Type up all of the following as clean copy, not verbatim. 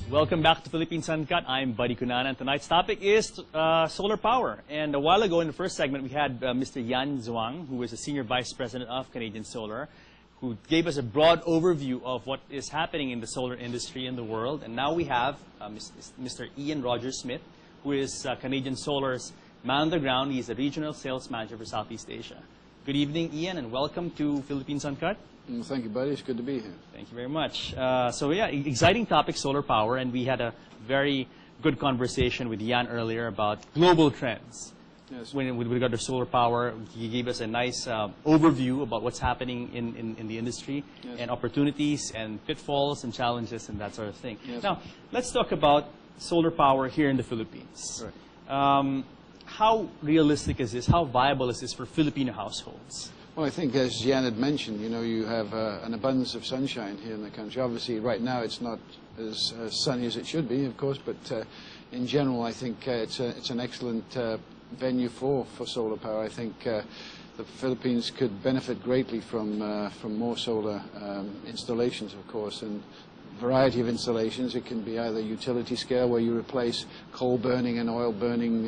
Welcome back to Philippines Uncut. I'm Buddy Cunana, and tonight's topic is solar power. And a while ago in the first segment, we had Mr. Yan Zhuang, who is the Senior Vice President of Canadian Solar, who gave us a broad overview of what is happening in the solar industry in the world. And now we have Mr. Ian Rogers-Smith, who is Canadian Solar's man on the ground. He's the Regional Sales Manager for Southeast Asia. Good evening, Ian, and welcome to Philippines Uncut. Thank you, buddy. It's good to be here. Thank you very much. So yeah, exciting topic, solar power, and we had a very good conversation with Yan earlier about global trends. Yes. With regard to solar power, he gave us a nice overview about what's happening in the industry, yes, and opportunities and pitfalls and challenges and that sort of thing. Yes. Now, let's talk about solar power here in the Philippines. Right. How realistic is this? How viable is this for Filipino households? Well, I think as Jan had mentioned, you know, you have an abundance of sunshine here in the country. Obviously, right now it's not as sunny as it should be, of course, but in general, I think it's an excellent venue for solar power. I think the Philippines could benefit greatly from more solar installations, of course, and variety of installations. It can be either utility scale, where you replace coal burning and oil burning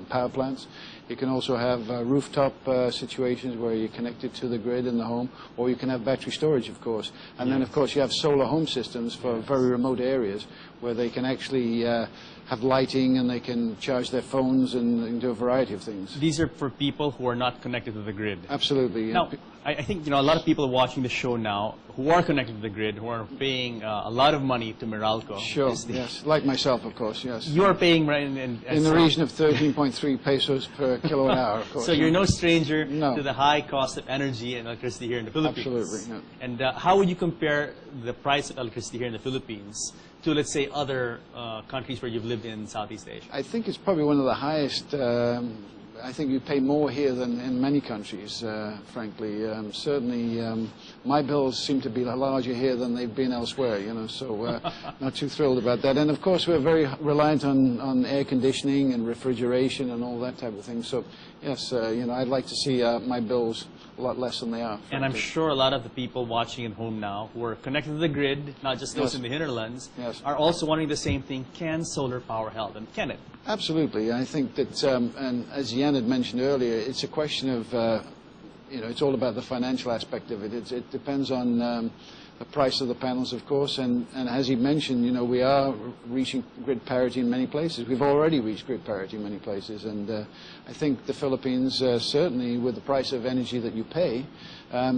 power plants. You can also have rooftop situations where you're connected to the grid in the home, or you can have battery storage, of course. And yes, then, of course, you have solar home systems for yes, very remote areas where they can actually have lighting and they can charge their phones and do a variety of things. These are for people who are not connected to the grid. Absolutely. Now, I think, you know, a lot of people are watching the show now who are connected to the grid, who are paying a lot of money to Meralco. Sure, yes. Like myself, of course, yes. You are paying right in the region of 13.3 pesos per kilowatt hour, of course. So you're no stranger no, to the high cost of energy and electricity here in the Philippines. Absolutely. Yeah. And how would you compare the price of electricity here in the Philippines to, let's say, other countries where you've lived in Southeast Asia? I think it's probably one of the highest. I think you pay more here than in many countries, frankly. Certainly, my bills seem to be larger here than they've been elsewhere, you know, so not too thrilled about that. And, of course, we're very reliant on air conditioning and refrigeration and all that type of thing. So, yes, you know, I'd like to see my bills a lot less than they are. Frankly. And I'm sure a lot of the people watching at home now who are connected to the grid, not just those yes, in the hinterlands, yes, are also wondering the same thing. Can solar power help, and can it? Absolutely. I think that, and as Jan had mentioned earlier, it's a question of, you know, it's all about the financial aspect of it. It depends on the price of the panels, of course, and as he mentioned, you know, we are reaching grid parity in many places. We've already reached grid parity in many places, and I think the Philippines, certainly with the price of energy that you pay,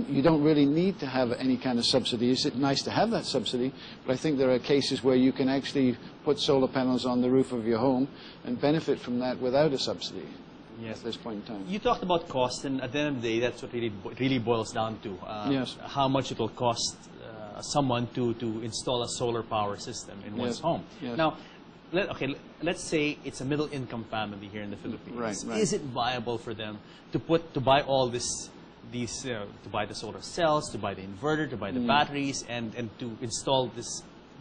you don't really need to have any kind of subsidy. It's nice to have that subsidy, but I think there are cases where you can actually put solar panels on the roof of your home and benefit from that without a subsidy. Yes, at this point in time. You talked about cost, and at the end of the day, that's what really boils down to. Yes. How much it will cost someone to install a solar power system in one's yes, home. Yes. Now, let's say it's a middle-income family here in the Philippines. Right, right. Is it viable for them to buy all to buy the solar cells, to buy the inverter, to buy the batteries, and to install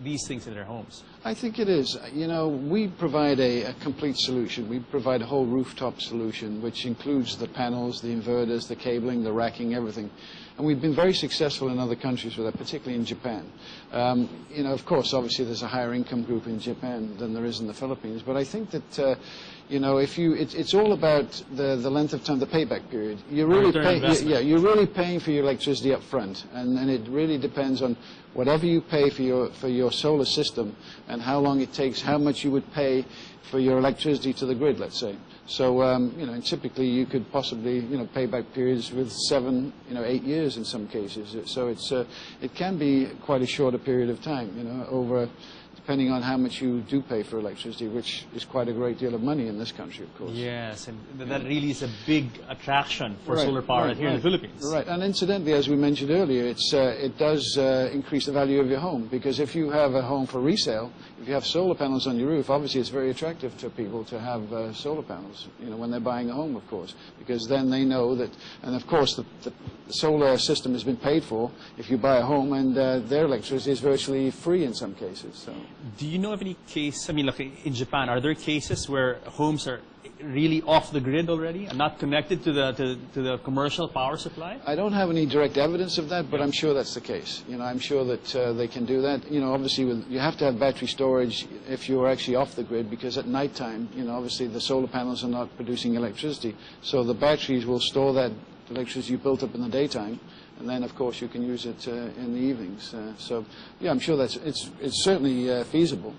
these things in their homes? I think it is. You know, we provide a complete solution. We provide a whole rooftop solution, which includes the panels, the inverters, the cabling, the racking, everything. And we've been very successful in other countries with that, particularly in Japan. You know, of course, obviously there's a higher income group in Japan than there is in the Philippines. But I think that, you know, it's all about the length of time, the payback period. You're really you're really paying for your electricity up front, and it really depends on whatever you pay for your solar system and how long it takes, how much you would pay for your electricity to the grid, let's say. So, you know, typically you could possibly, you know, payback periods with 7, 8 years in some cases. So it can be quite a shorter period of time, you know, over, depending on how much you do pay for electricity, which is quite a great deal of money in this country, of course. Yes, and that really is a big attraction for solar power here in the Philippines. Right, and incidentally, as we mentioned earlier, it does increase the value of your home, because if you have a home for resale, if you have solar panels on your roof, obviously it's very attractive to people to have solar panels, you know, when they're buying a home, of course, because then they know that, and of course the solar system has been paid for if you buy a home, and their electricity is virtually free in some cases. So. Do you know of any case, I mean, look, in Japan, are there cases where homes are really off the grid already and not connected to the commercial power supply? I don't have any direct evidence of that, but I'm sure that's the case. I'm sure that they can do that. Obviously, you have to have battery storage if you're actually off the grid, because at nighttime, obviously the solar panels are not producing electricity, so the batteries will store that electricity you built up in the daytime, and then of course you can use it in the evenings. So yeah, I'm sure it's certainly feasible.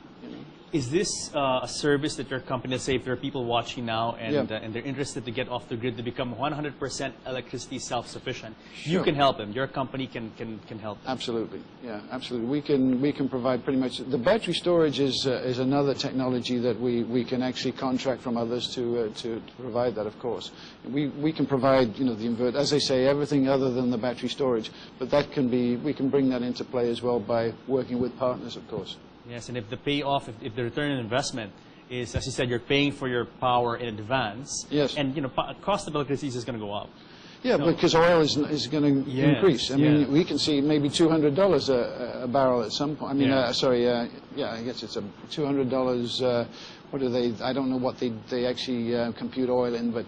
Is this a service that your company, let's say if there are people watching now and they're interested to get off the grid to become 100% electricity self-sufficient, Sure. you can help them, your company can help them? Absolutely, yeah, absolutely. We can provide pretty much, the battery storage is another technology that we can actually contract from others to provide that, of course. We can provide, the inverter, as I say, everything other than the battery storage, but that can be, we can bring that into play as well by working with partners, of course. Yes, and if the payoff, if the return on investment is, as you said, you're paying for your power in advance, yes, and cost of electricity is going to go up. Yeah, because oil is going to increase. I mean, we can see maybe $200 a barrel at some point. I mean, I guess it's a $200. What do they? I don't know what they actually compute oil in, but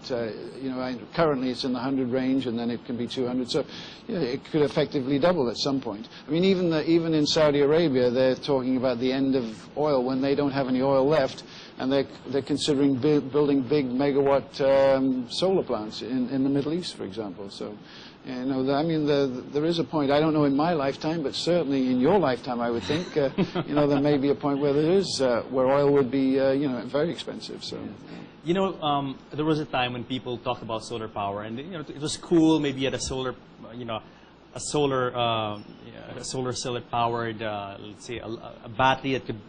currently it's in the 100 range, and then it can be 200. So it could effectively double at some point. I mean, even in Saudi Arabia, they're talking about the end of oil when they don't have any oil left, and they're considering building big megawatt solar plants in the Middle East, for example. So. I mean, there is a point. I don't know in my lifetime, but certainly in your lifetime, I would think. There may be a point where where oil would be, very expensive. So, there was a time when people talked about solar power, and it was cool. Maybe you had a solar, a solar cell powered, let's say, a battery that could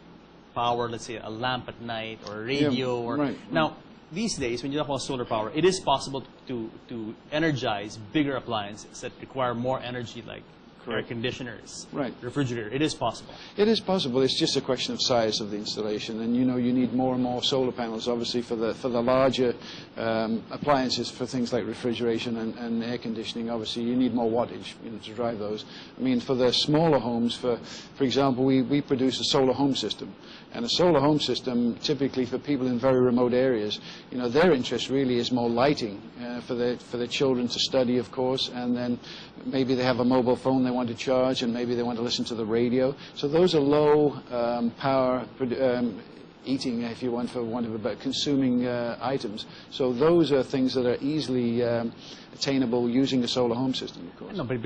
power, let's say, a lamp at night or a radio. Now. These days, when you talk about solar power, it is possible to energize bigger appliances that require more energy, like air conditioners, refrigerator. It is possible. It is possible. It's just a question of size of the installation, and you need more and more solar panels, obviously, for the larger appliances, for things like refrigeration and air conditioning. Obviously, you need more wattage, to drive those. I mean, for the smaller homes, for example, we produce a solar home system. And a solar home system, typically for people in very remote areas, their interest really is more lighting for their children to study, of course, and then maybe they have a mobile phone they want to charge, and maybe they want to listen to the radio. So those are low power eating, if you want, for want of a better, consuming items. So those are things that are easily attainable using a solar home system, of course. No, but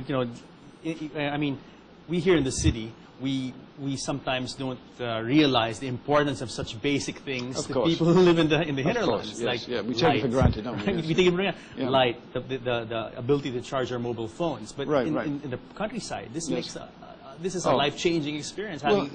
I mean, we here in the city, we sometimes don't realize the importance of such basic things to people who live in the hinterlands. Yes, we take it for granted, don't we? Yes. We take it for granted. Light, the ability to charge our mobile phones. But in the countryside, this makes this is a life-changing experience, having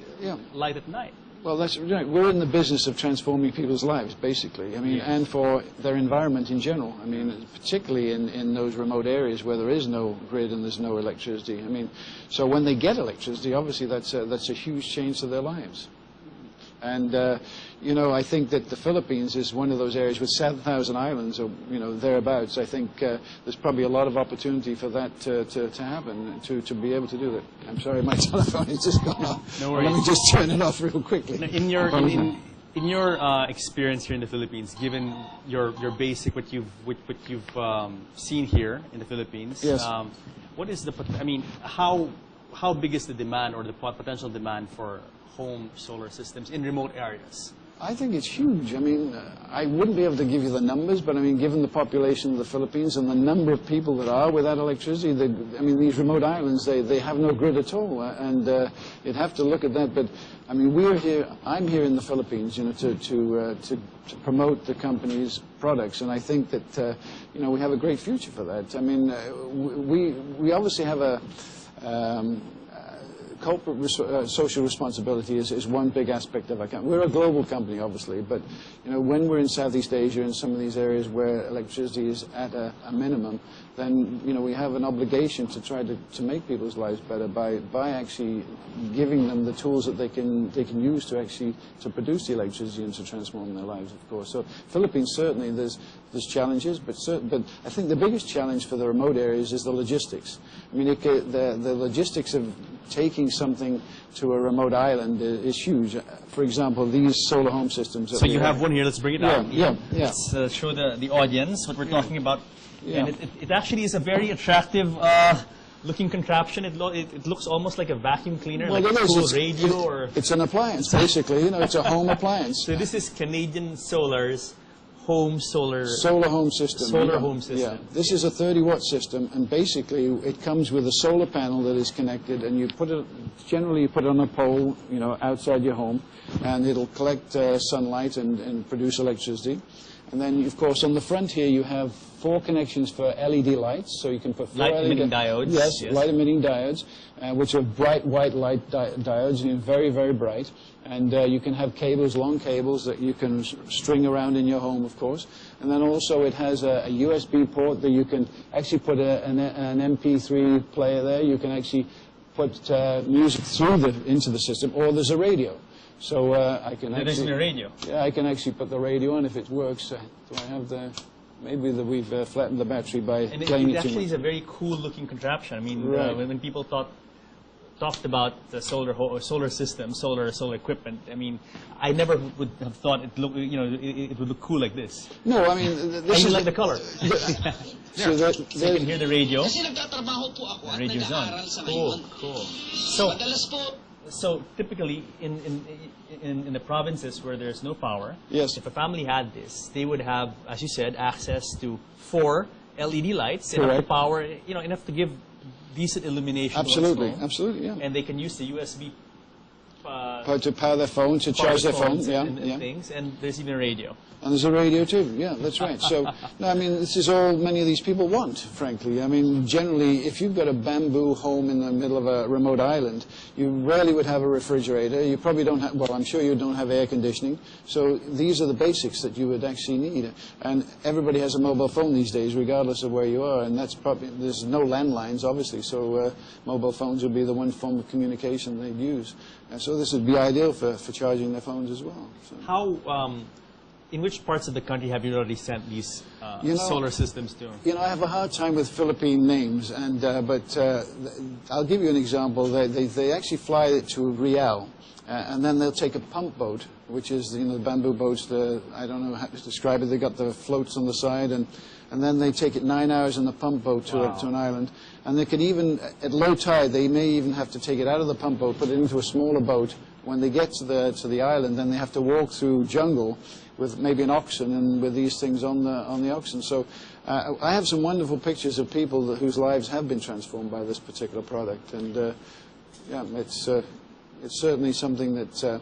light at night. Well, that's right. We're in the business of transforming people's lives, basically. I mean, and for their environment in general. I mean, particularly in those remote areas where there is no grid and there's no electricity. I mean, so when they get electricity, obviously that's a huge change to their lives. And I think that the Philippines is one of those areas with 7,000 islands, or thereabouts. I think there's probably a lot of opportunity for that to happen, to be able to do that. I'm sorry, my telephone has just gone off. No worries. Let me just turn it off real quickly. In your experience here in the Philippines, given your basic what you've seen here in the Philippines, what is how big is the demand or the potential demand for home solar systems in remote areas? I think it's huge. I mean, I wouldn't be able to give you the numbers, but I mean, given the population of the Philippines and the number of people that are without electricity, I mean, these remote islands, they have no grid at all, and you'd have to look at that. But I mean, I'm here in the Philippines, to promote the company's products, and I think that we have a great future for that. I mean, we obviously have a corporate social responsibility is one big aspect of our company. We're a global company, obviously, but when we're in Southeast Asia and some of these areas where electricity is at a minimum, then we have an obligation to try to make people's lives better by actually giving them the tools that they can use to produce the electricity and to transform their lives, of course. So Philippines, certainly there's there's challenges, but I think the biggest challenge for the remote areas is the logistics. I mean, the logistics of taking something to a remote island is huge. For example, these solar home systems. So you have one here. Let's bring it out. Yeah. Let's show the audience what we're talking about. Yeah. And it actually is a very attractive looking contraption. It looks almost like a vacuum cleaner, well, like a cool it's, radio. Or it's an appliance, basically. You know, it's a home appliance. So this is Canadian Solar's home solar home system. Home system. Yeah, this is a 30-watt system, and basically it comes with a solar panel that is connected, and you put it. Generally, you put it on a pole, you know, outside your home, and it'll collect sunlight and produce electricity. And then, of course, on the front here you have 4 connections for LED lights, so you can put 4 light-emitting diodes. Yes, light-emitting diodes, which are bright white light diodes, you know, very, very bright. And you can have cables, long cables, that you can string around in your home, of course. And then also it has a USB port that you can actually put an MP3 player there. You can actually put music into the system, or there's a radio. So I can there isn't a radio. Yeah, I can actually put the radio on if it works. Do I have the? Maybe we've flattened the battery by playing it too much. It actually is a very cool-looking contraption. I mean, right. When people talked about the solar system, solar equipment, I mean, I never would have thought it would look cool like this. No, I mean, this is like the color. So you can hear the radio. The radio's on. Cool. So typically in the provinces where there's no power, yes, if a family had this, they would have, as you said, access to 4 LED lights, correct, enough to power, enough to give decent illumination. Absolutely, to absolutely, yeah. And they can use the USB to power their phone, to charge their phone, and things, and there's even a radio. And there's a radio too, yeah, that's right. So, no, I mean, this is all many of these people want, frankly. I mean, generally, if you've got a bamboo home in the middle of a remote island, you rarely would have a refrigerator. You probably don't have, well, I'm sure you don't have air conditioning. So these are the basics that you would actually need. And everybody has a mobile phone these days, regardless of where you are. And that's probably, there's no landlines, obviously, so mobile phones would be the one form of communication they'd use. And so this would be ideal for charging their phones as well. So. How, in which parts of the country have you already sent these solar systems to? You know, I have a hard time with Philippine names, and but I'll give you an example. They actually fly it to Riau, and then they'll take a pump boat, which is, you know, the bamboo boats. I don't know how to describe it. They got the floats on the side, and then they take it 9 hours in the pump boat to an island. And they could even, at low tide, they may even have to take it out of the pump boat, put it into a smaller boat. When they get to the island, then they have to walk through jungle with maybe an oxen and with these things on the oxen. So I have some wonderful pictures of people whose lives have been transformed by this particular product. And yeah, it's certainly something that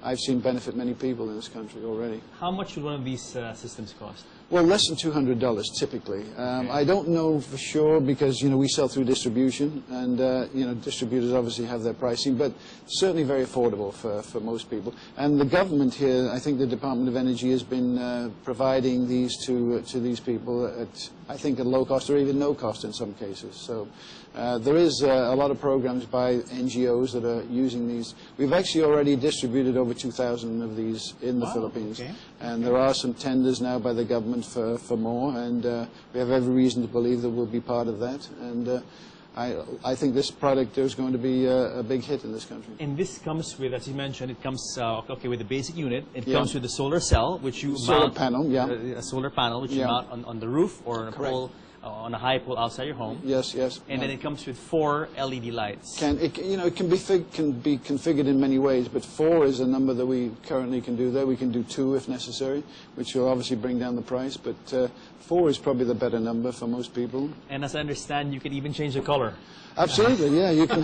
I've seen benefit many people in this country already. How much would one of these systems cost? Well, less than $200 typically. Okay. I don't know for sure because, you know, we sell through distribution, and you know, distributors obviously have their pricing, but certainly very affordable for most people. And the government here, I think the Department of Energy has been providing these to these people at, I think, at low cost or even no cost in some cases. So there is a lot of programs by NGOs that are using these. We've actually already distributed over 2,000 of these in the Philippines. Okay. And there are some tenders now by the government for more, and we have every reason to believe that we'll be part of that. And I think this product is going to be a big hit in this country. And this comes with, as you mentioned, it comes with the basic unit. It comes with a solar cell, which you solar mount, panel, a solar panel, which you mount on the roof or on a pole. On a high pole outside your home. Yes, yes. And then it comes with 4 LED lights. It can be configured in many ways, but 4 is a number that we currently can do there. We can do 2 if necessary, which will obviously bring down the price, but 4 is probably the better number for most people. And as I understand, you can even change the color. Absolutely, yeah. You can.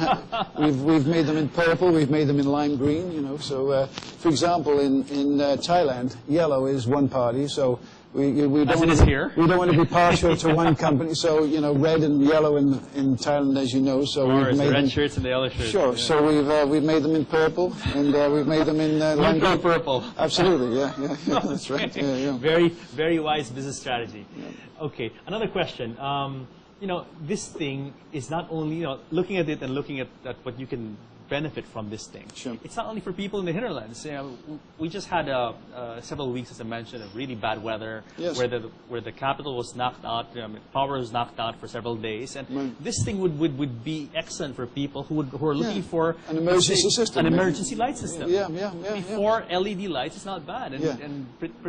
We've made them in purple. We've made them in lime green. You know, so for example, in Thailand, yellow is one party. So we don't want to be partial to one company. So you know, red and yellow in Thailand, as you know. So we've made the red shirts and the yellow shirts. Sure. Yeah. So we've made them in purple, and we've made them in lime green. Purple. Absolutely, yeah, that's right. Yeah. Very, very wise business strategy. Yeah. Okay, another question. You know, this thing is not only, you know, looking at it and looking at what you can benefit from this thing. Sure. It's not only for people in the hinterlands. You know, we just had several weeks, as I mentioned, of really bad weather, Yes. where the capital was knocked out, power was knocked out for several days, and Right. this thing would be excellent for people who are looking Yeah. for An emergency let's say, system. an emergency light system. Yeah. Before LED lights, it's not bad and, Yeah. and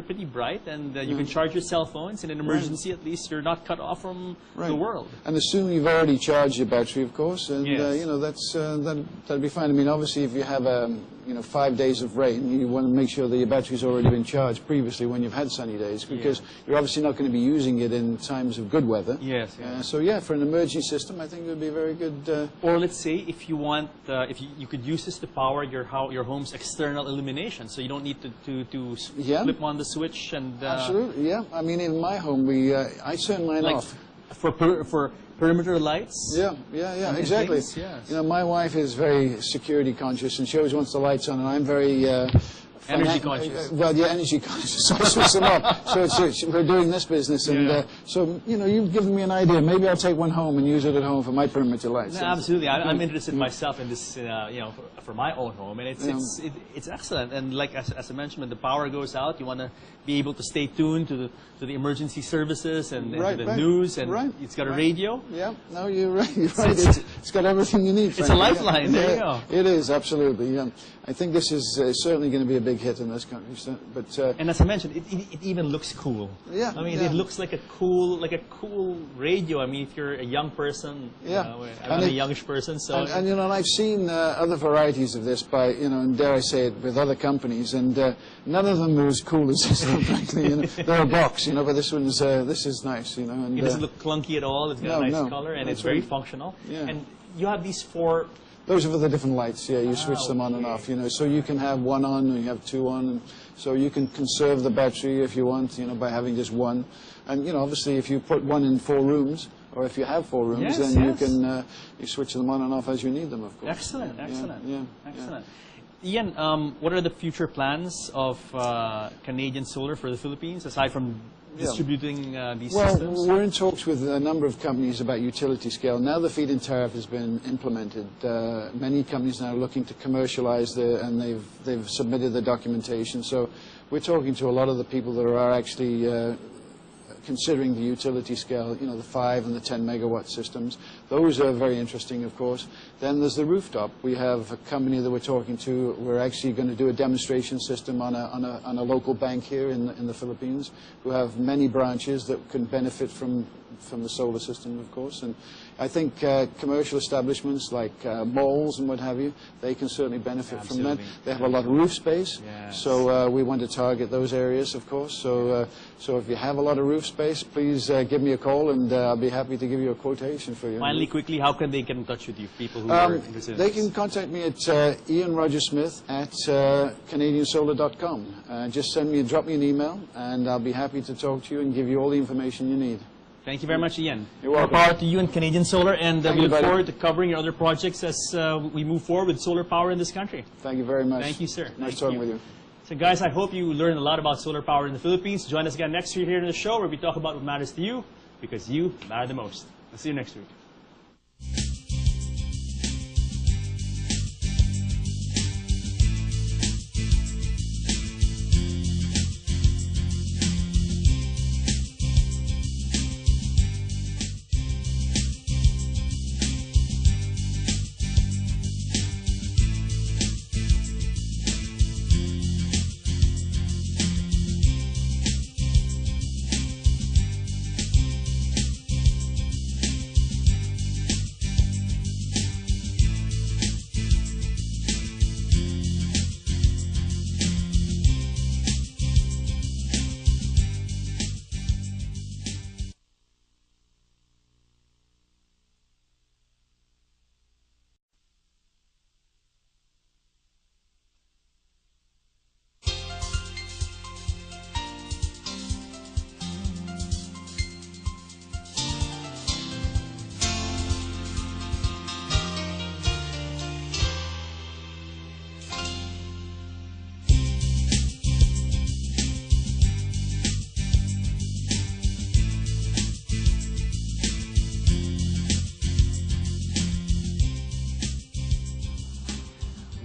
pretty bright, and you can charge your cell phones. In an emergency, at least you're not cut off from the world. And assume you've already charged your battery, of course, and Yes. you know that'd be fine. I mean, obviously, if you have 5 days of rain, you want to make sure that your battery's already been charged previously when you've had sunny days, because you're obviously not going to be using it in times of good weather. Yes. So yeah, for an emergency system, I think it would be very good. Or let's say if you want, if you could use this to power your home's external illumination, so you don't need to flip on the switch and. Absolutely, yeah. I mean, in my home, I turn mine like off. For perimeter lights. Yeah, exactly. Things, yes. You know, my wife is very security conscious, and she always wants the lights on, and I'm very Energy conscious. Well, yeah, energy conscious. So I switch them up. So we're doing this business, and so you've given me an idea. Maybe I'll take one home and use it at home for my perimeter lights. No, absolutely, I'm interested myself in this. For my own home, and it's excellent. And like as I mentioned, when the power goes out, you want to be able to stay tuned to the emergency services and to the news, and it's got a radio. Yeah, no, you're right. You're right. It's got everything you need. It's a lifeline. There you go. It is absolutely. Yeah. I think this is certainly going to be a big hit in this country. But and as I mentioned, it even looks cool. Yeah. I mean, it looks like a cool radio. I mean, if you're a young person, I'm a youngish person, so and I've seen other varieties of this by and dare I say it, with other companies, and none of them are as cool as this one, frankly. They're a box, but this is nice, and it doesn't look clunky at all. It's got a nice color, and it's very functional. Yeah. And you have these 4. Those are for the different lights, yeah. You switch them on and off, so you can have one on, or you have two on, and so you can conserve the battery if you want, by having just one. And, obviously, if you put one in 4 rooms, or if you have 4 rooms, then you can you switch them on and off as you need them, of course. Excellent. Yeah. Ian, what are the future plans of Canadian Solar for the Philippines, aside from distributing these systems? Well, we're in talks with a number of companies about utility scale. Now the feed-in tariff has been implemented. Many companies now are looking to commercialize and they've submitted the documentation. So we're talking to a lot of the people that are actually considering the utility scale, the 5 and the 10 megawatt systems. Those are very interesting, of course. Then there's the rooftop. We have a company that we're talking to. We're actually going to do a demonstration system on a local bank here in the Philippines, who have many branches that can benefit from the solar system, of course. And I think commercial establishments like malls and what have you, they can certainly benefit from that. They have a lot of roof space, so we want to target those areas, of course. So if you have a lot of roof space, please give me a call, and I'll be happy to give you a quotation for you. Finally, quickly, how can they get in touch with you, people who are interested in They this? can contact me at ianrogersmith@canadiansolar.com. Just drop me an email, and I'll be happy to talk to you and give you all the information you need. Thank you very much, Ian. You're welcome. More power to you and Canadian Solar, and we look buddy. forward to covering your other projects as we move forward with solar power in this country. Thank you very much. Thank you, sir. Nice talking with you. So, guys, I hope you learned a lot about solar power in the Philippines. Join us again next week here in the show, where we talk about what matters to you, because you matter the most. I'll see you next week.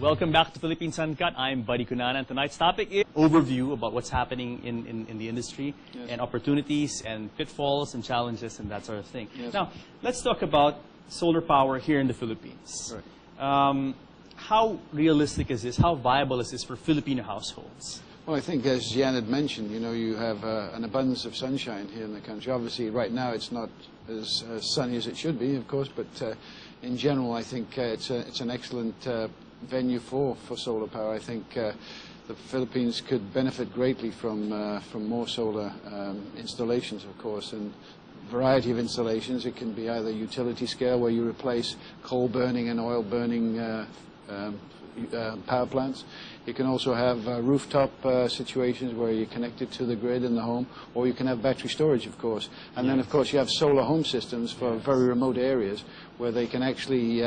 Welcome back to Philippines Uncut. I'm Buddy Kunana, and tonight's topic is overview about what's happening in the industry, yes, and opportunities and pitfalls and challenges and that sort of thing. Yes. Now, let's talk about solar power here in the Philippines. Right. How realistic is this? How viable is this for Filipino households? Well, I think as Jan had mentioned, you know, you have an abundance of sunshine here in the country. Obviously, right now it's not as sunny as it should be, of course, but in general, I think it's an excellent venue for solar power. I think the Philippines could benefit greatly from more solar installations, of course, and variety of installations. It can be either utility scale, where you replace coal burning and oil burning power plants. You can also have rooftop situations where you're connected to the grid in the home, or you can have battery storage, of course. And then, of course, you have solar home systems for very remote areas where they can actually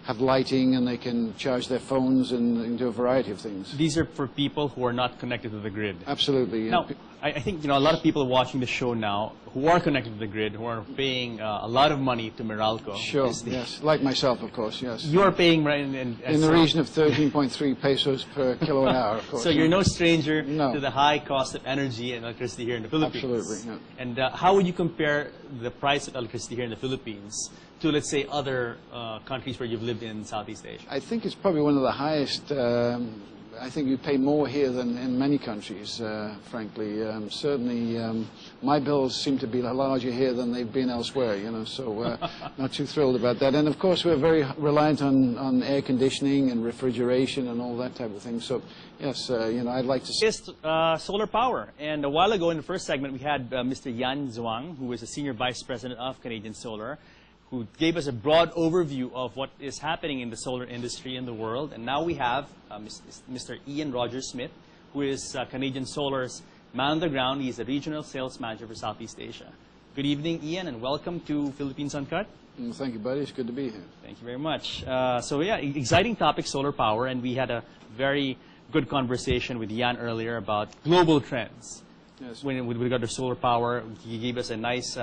have lighting, and they can charge their phones and do a variety of things. These are for people who are not connected to the grid. Absolutely. Now, I think a lot of people watching the show now who are connected to the grid, who are paying a lot of money to Meralco. Sure, yes. Like myself, of course, yes. You are paying right in the region of 13.3 pesos per kilowatt hour, of course. So you're no stranger No. to the high cost of energy and electricity here in the Philippines. Absolutely, yeah. And how would you compare the price of electricity here in the Philippines to, let's say, other countries where you've lived in Southeast Asia? I think it's probably one of the highest. I think you pay more here than in many countries, frankly. Certainly, my bills seem to be larger here than they've been elsewhere, you know, so not too thrilled about that. And, of course, we're very reliant on air conditioning and refrigeration and all that type of thing. So, yes, you know, I'd like to see... Is solar power. And a while ago in the first segment, we had Mr. Jan Zhuang, who is the Senior Vice President of Canadian Solar, who gave us a broad overview of what is happening in the solar industry in the world. And now we have Mr. Ian Rogers-Smith, who is Canadian Solar's man on the ground. He's a regional sales manager for Southeast Asia. Good evening, Ian, and welcome to Philippines Uncut. Thank you, buddy. It's good to be here. Thank you very much. So yeah, exciting topic, solar power, and we had a very good conversation with Jan earlier about global trends. Yes. With regard to solar power, he gave us a nice